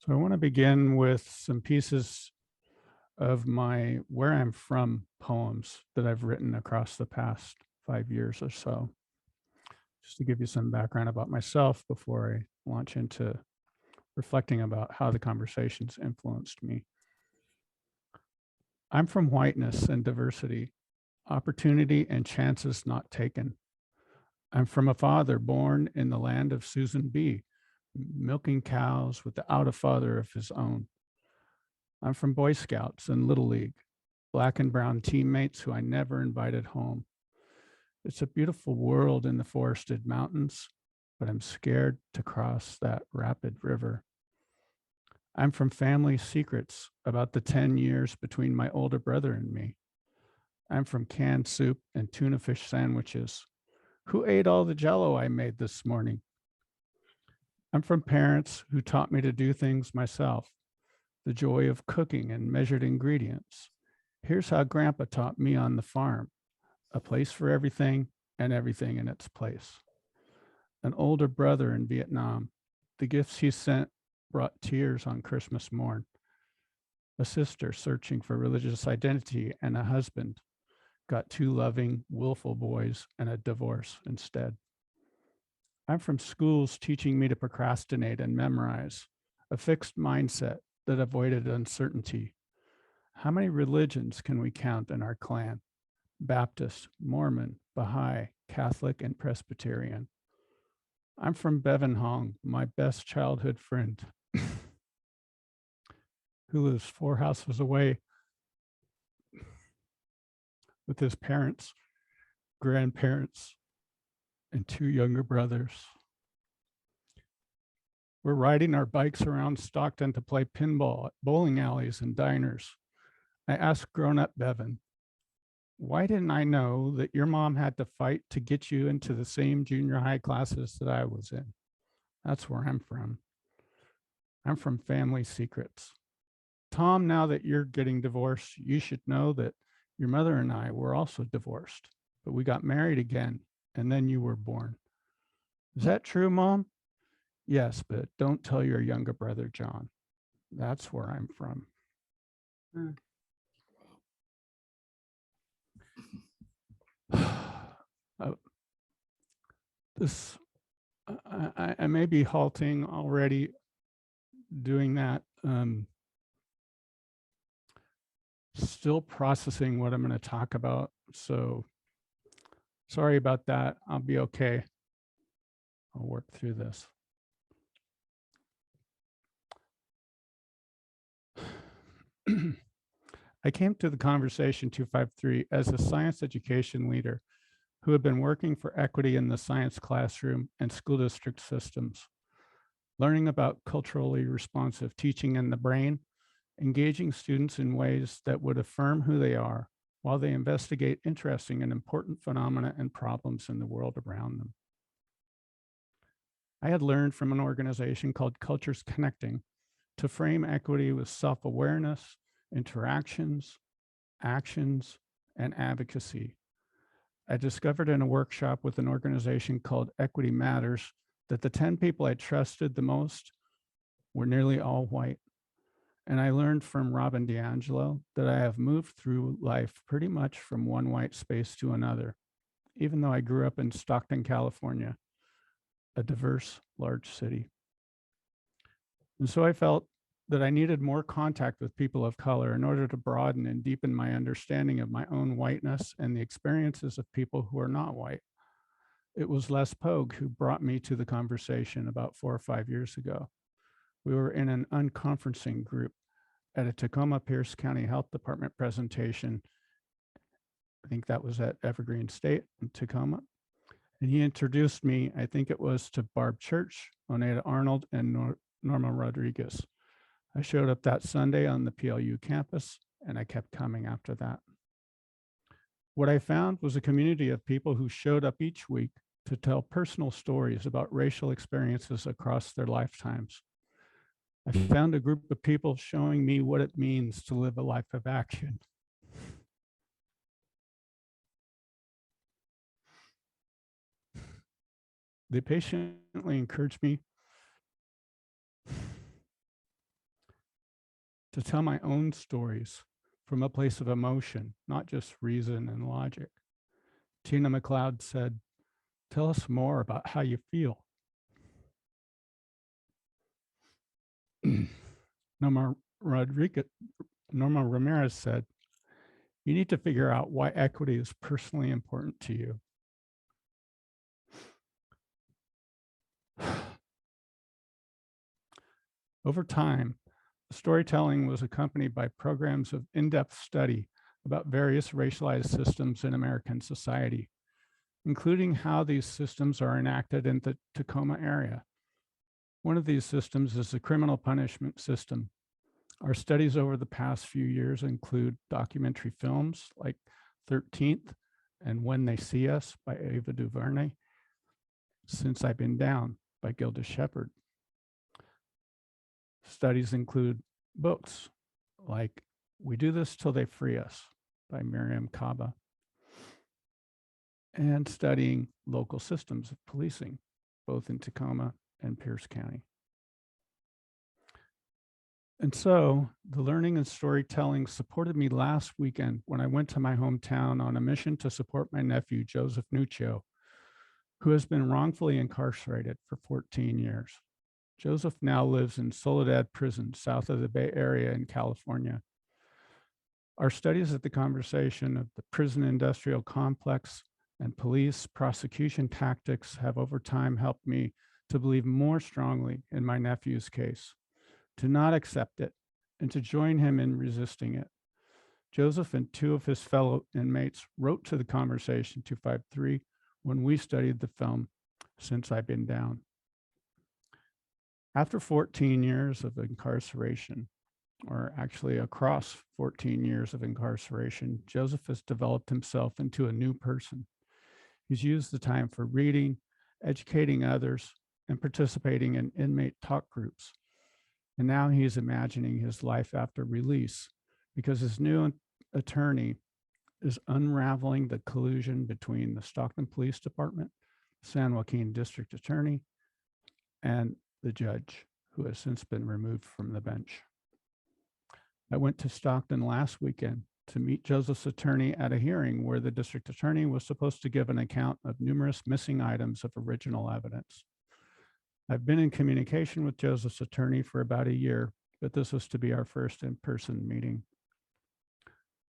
So I want to begin with some pieces of my Where I'm From poems that I've written across the past 5 years or so, just to give you some background about myself before I launch into reflecting about how the conversations influenced me. I'm from whiteness and diversity, opportunity and chances not taken. I'm from a father born in the land of Susan B., milking cows without a father of his own. I'm from Boy Scouts and Little League, black and brown teammates who I never invited home. It's a beautiful world in the forested mountains, but I'm scared to cross that rapid river. I'm from family secrets about the 10 years between my older brother and me. I'm from canned soup and tuna fish sandwiches. Who ate all the jello I made this morning? I'm from parents who taught me to do things myself, the joy of cooking and measured ingredients. Here's how Grandpa taught me on the farm: a place for everything and everything in its place. An older brother in Vietnam. The gifts he sent brought tears on Christmas morn. A sister searching for religious identity and a husband got two loving, willful boys and a divorce instead. I'm from schools teaching me to procrastinate and memorize, a fixed mindset that avoided uncertainty. How many religions can we count in our clan? Baptist, Mormon, Baha'i, Catholic, and Presbyterian. I'm from Bevan Hong, my best childhood friend, who lives 4 houses away with his parents, grandparents, and 2 younger brothers. We're riding our bikes around Stockton to play pinball at bowling alleys and diners. I asked grown-up Bevan, why didn't I know that your mom had to fight to get you into the same junior high classes that I was in? That's where I'm from. I'm from family secrets. Tom, now that you're getting divorced, you should know that your mother and I were also divorced, but we got married again, and then you were born. Is that true, Mom? Yes, but don't tell your younger brother, John. That's where I'm from. Uh, this, I may be halting already doing that. Still processing what I'm going to talk about. So sorry about that. I'll be okay. I'll work through this. I came to the Conversation 253 as a science education leader who had been working for equity in the science classroom and school district systems, learning about culturally responsive teaching in the brain, engaging students in ways that would affirm who they are while they investigate interesting and important phenomena and problems in the world around them. I had learned from an organization called Cultures Connecting to frame equity with self-awareness, interactions, actions, and advocacy. I discovered in a workshop with an organization called Equity Matters that the 10 people I trusted the most were nearly all white. And I learned from Robin DiAngelo that I have moved through life pretty much from one white space to another, even though I grew up in Stockton, California, a diverse, large city. And so I felt that I needed more contact with people of color in order to broaden and deepen my understanding of my own whiteness and the experiences of people who are not white. It was Les Pogue who brought me to the conversation about 4 or 5 years ago. We were in an unconferencing group at a Tacoma Pierce County Health Department presentation. I think that was at Evergreen State in Tacoma. And he introduced me, I think it was to Barb Church, Oneida Arnold, and Norma Rodriguez. I showed up that Sunday on the PLU campus, and I kept coming after that. What I found was a community of people who showed up each week to tell personal stories about racial experiences across their lifetimes. I found a group of people showing me what it means to live a life of action. They patiently encouraged me to tell my own stories from a place of emotion, not just reason and logic. Tina McLeod said, "Tell us more about how you feel." Norma Rodriguez, Norma Ramirez said, "You need to figure out why equity is personally important to you." Over time, storytelling was accompanied by programs of in-depth study about various racialized systems in American society, including how these systems are enacted in the Tacoma area. One of these systems is the criminal punishment system. Our studies over the past few years include documentary films like 13th and When They See Us by Ava DuVernay, Since I've Been Down by Gilda Shepherd. Studies include books like We Do This Till They Free Us by Miriam Kaba, and studying local systems of policing, both in Tacoma and Pierce County. And so the learning and storytelling supported me last weekend when I went to my hometown on a mission to support my nephew, Joseph Nuccio, who has been wrongfully incarcerated for 14 years. Joseph now lives in Soledad Prison, south of the Bay Area in California. Our studies at the conversation of the prison industrial complex and police prosecution tactics have over time helped me to believe more strongly in my nephew's case, to not accept it, and to join him in resisting it. Joseph and two of his fellow inmates wrote to the Conversation 253 when we studied the film Since I've Been Down. After 14 years of incarceration, or actually across 14 years of incarceration, Joseph has developed himself into a new person. He's used the time for reading, educating others, and participating in inmate talk groups. And now he's imagining his life after release because his new attorney is unraveling the collusion between the Stockton Police Department, San Joaquin District Attorney, and the judge, who has since been removed from the bench. I went to Stockton last weekend to meet Joseph's attorney at a hearing where the district attorney was supposed to give an account of numerous missing items of original evidence. I've been in communication with Joseph's attorney for about a year, but this was to be our first in-person meeting.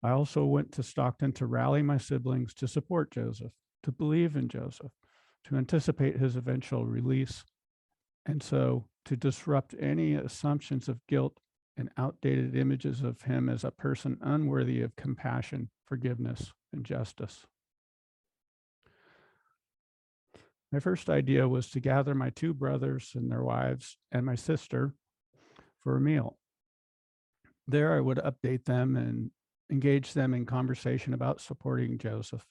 I also went to Stockton to rally my siblings to support Joseph, to believe in Joseph, to anticipate his eventual release, and so to disrupt any assumptions of guilt and outdated images of him as a person unworthy of compassion, forgiveness, and justice. My first idea was to gather my two brothers and their wives and my sister for a meal. There I would update them and engage them in conversation about supporting Joseph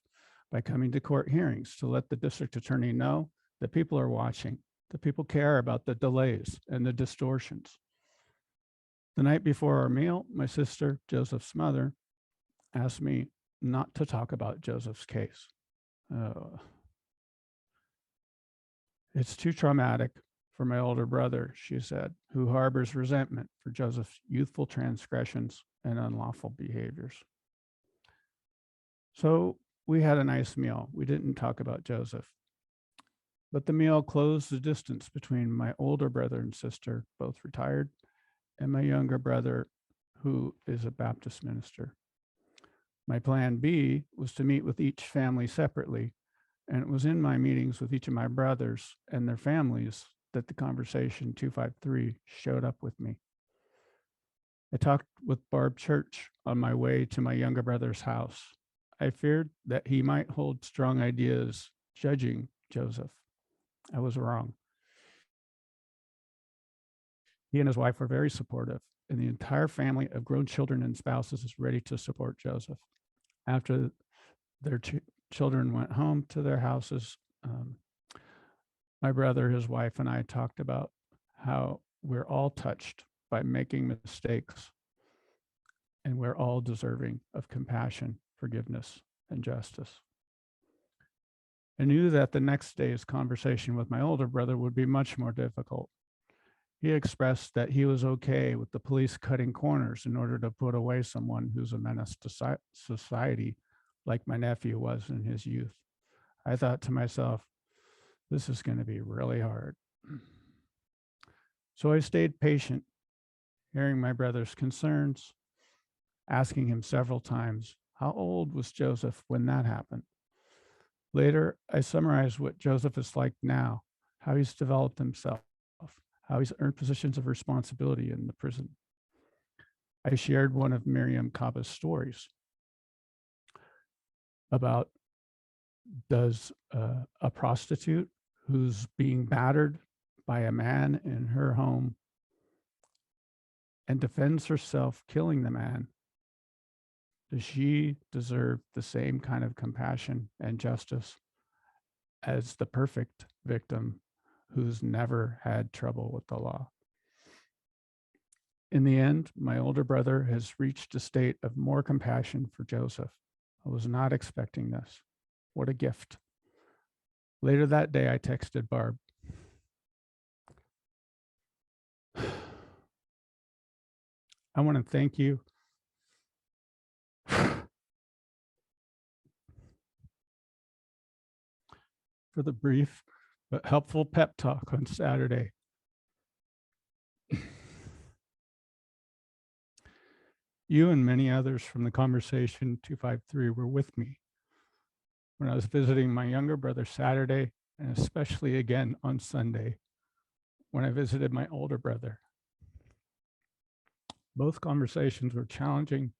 by coming to court hearings to let the district attorney know that people are watching, that people care about the delays and the distortions. The night before our meal, my sister, Joseph's mother, asked me not to talk about Joseph's case. It's too traumatic for my older brother, she said, who harbors resentment for Joseph's youthful transgressions and unlawful behaviors. So we had a nice meal. We didn't talk about Joseph. But the meal closed the distance between my older brother and sister, both retired, and my younger brother, who is a Baptist minister. My plan B was to meet with each family separately, and it was in my meetings with each of my brothers and their families that the Conversation 253 showed up with me. I talked with Barb Church on my way to my younger brother's house. I feared that he might hold strong ideas judging Joseph. I was wrong. He and his wife were very supportive, and the entire family of grown children and spouses is ready to support Joseph. After their children went home to their houses, my brother, his wife, and I talked about how we're all touched by making mistakes, and we're all deserving of compassion, forgiveness, and justice. I knew that the next day's conversation with my older brother would be much more difficult. He expressed that he was okay with the police cutting corners in order to put away someone who's a menace to society, like my nephew was in his youth. I thought to myself, this is going to be really hard. So I stayed patient, hearing my brother's concerns, asking him several times, how old was Joseph when that happened? Later, I summarized what Joseph is like now, how he's developed himself, how he's earned positions of responsibility in the prison. I shared one of Miriam Kaba's stories about does a prostitute who's being battered by a man in her home and defends herself killing the man, does she deserve the same kind of compassion and justice as the perfect victim who's never had trouble with the law? In the end, my older brother has reached a state of more compassion for Joseph. I was not expecting this. What a gift. Later that day, I texted Barb. I want to thank you for the brief but helpful pep talk on Saturday. You and many others from the Conversation 253 were with me when I was visiting my younger brother Saturday, and especially again on Sunday when I visited my older brother. Both conversations were challenging,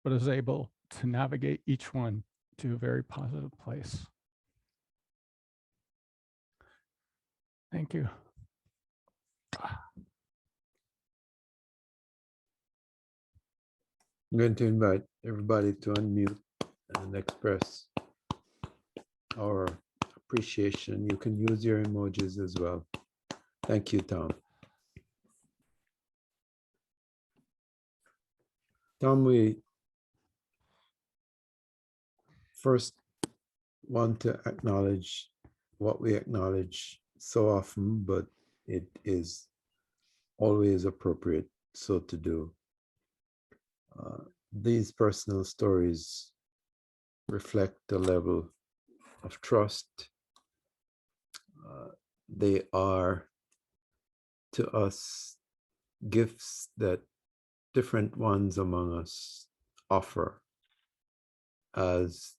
but I was able to navigate each one to a very positive place. Thank you. I'm going to invite everybody to unmute and express our appreciation. You can use your emojis as well. Thank you, Tom. Tom, we first want to acknowledge what we acknowledge so often, but it is always appropriate so to do. These personal stories reflect a level of trust. They are, to us, gifts that different ones among us offer as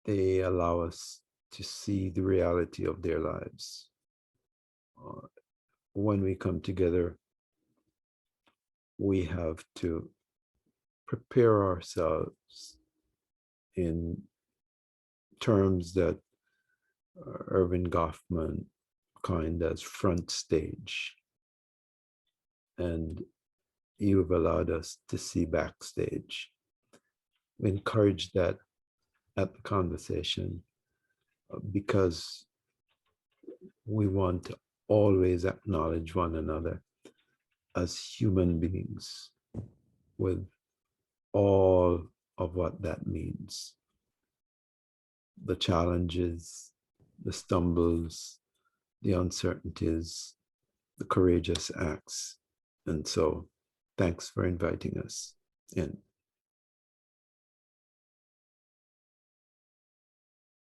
they allow us to see the reality of their lives. When we come together, we have to prepare ourselves in terms that Irving Goffman coined as front stage. And you've allowed us to see backstage. We encourage that at the conversation because we want to always acknowledge one another as human beings with all of what that means. The challenges, the stumbles, the uncertainties, the courageous acts. And so, thanks for inviting us in.